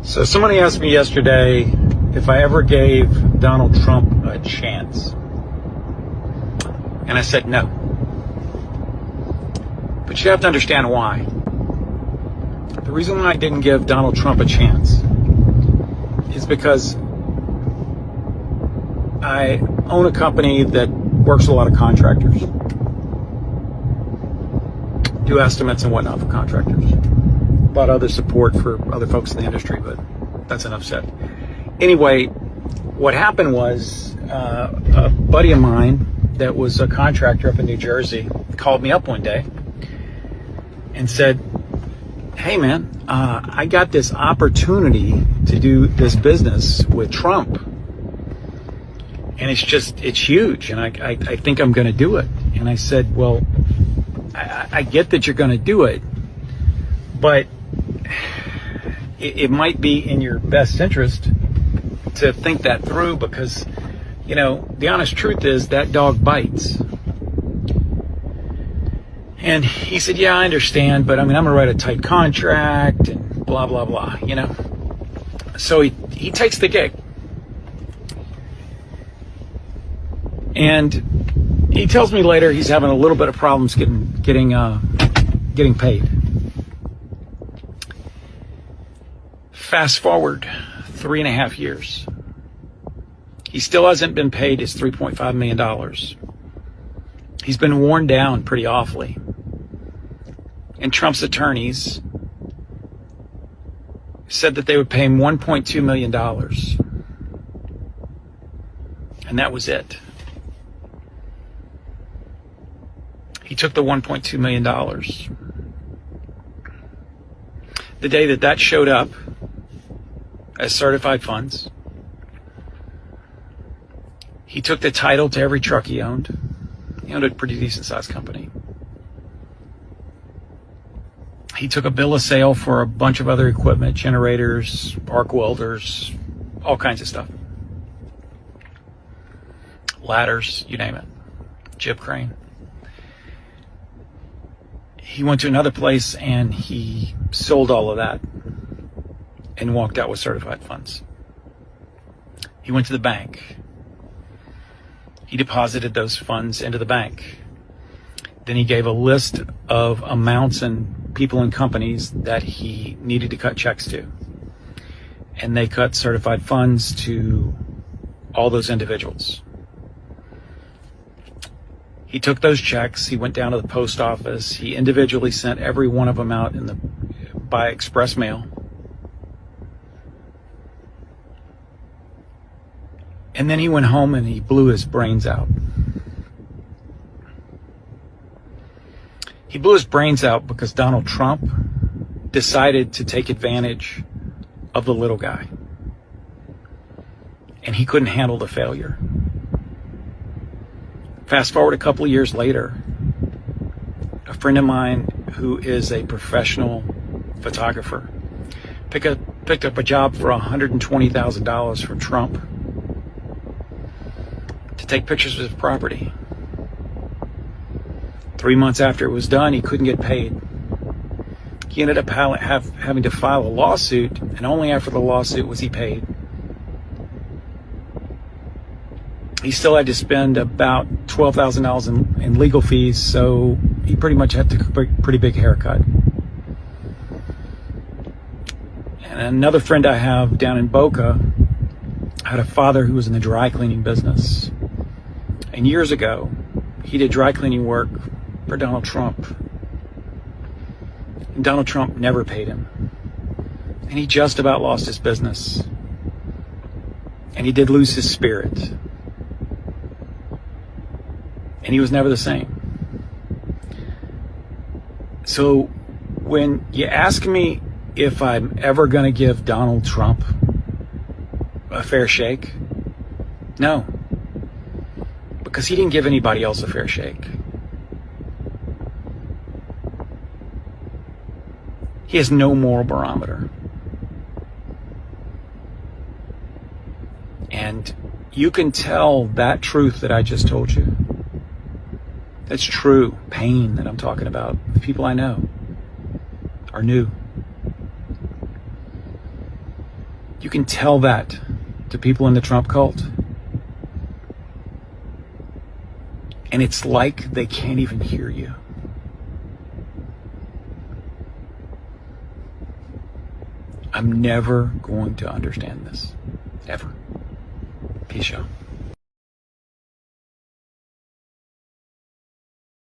So somebody asked me yesterday if I ever gave Donald Trump a chance. And I said no. But you have to understand why. The reason why I didn't give Donald Trump a chance is because I own a company that works with a lot of contractors. Do estimates and whatnot for contractors. A lot of other support for other folks in the industry, but that's enough said. Anyway, what happened was a buddy of mine that was a contractor up in New Jersey called me up one day and said, hey man, I got this opportunity to do this business with Trump. And it's huge. And I think I'm going to do it. And I said, well, I get that you're going to do it, but it might be in your best interest to think that through because, you know, the honest truth is that dog bites. And he said, yeah, I understand, but I mean, I'm going to write a tight contract and blah, blah, blah, you know. So he takes the gig. And he tells me later he's having a little bit of problems getting paid. Fast forward 3.5 years. He still hasn't been paid his $3.5 million. He's been worn down pretty awfully. And Trump's attorneys said that they would pay him $1.2 million. And that was it. He took the $1.2 million. The day that showed up as certified funds, he took the title to every truck he owned. He owned a pretty decent sized company. He took a bill of sale for a bunch of other equipment, generators, arc welders, all kinds of stuff. Ladders, you name it. Jib crane. He went to another place and he sold all of that and walked out with certified funds. He went to the bank. He deposited those funds into the bank. Then he gave a list of amounts and people and companies that he needed to cut checks to. And they cut certified funds to all those individuals. He took those checks, he went down to the post office, he individually sent every one of them out by express mail. And then he went home and he blew his brains out. He blew his brains out because Donald Trump decided to take advantage of the little guy. And he couldn't handle the failure. Fast forward a couple of years later, a friend of mine who is a professional photographer picked up a job for $120,000 from Trump to take pictures of his property. 3 months after it was done, he couldn't get paid. He ended up having to file a lawsuit, and only after the lawsuit was he paid. He still had to spend about $12,000 in legal fees, so he pretty much had to take a pretty big haircut. And another friend I have down in Boca had a father who was in the dry cleaning business. And years ago, he did dry cleaning work for Donald Trump. And Donald Trump never paid him. And he just about lost his business. And he did lose his spirit. And he was never the same. So when you ask me if I'm ever going to give Donald Trump a fair shake, no. Because he didn't give anybody else a fair shake. He has no moral barometer. And you can tell that truth that I just told you. That's true pain that I'm talking about. The people I know are new. You can tell that to people in the Trump cult, and it's like they can't even hear you. I'm never going to understand this, ever. Peace out.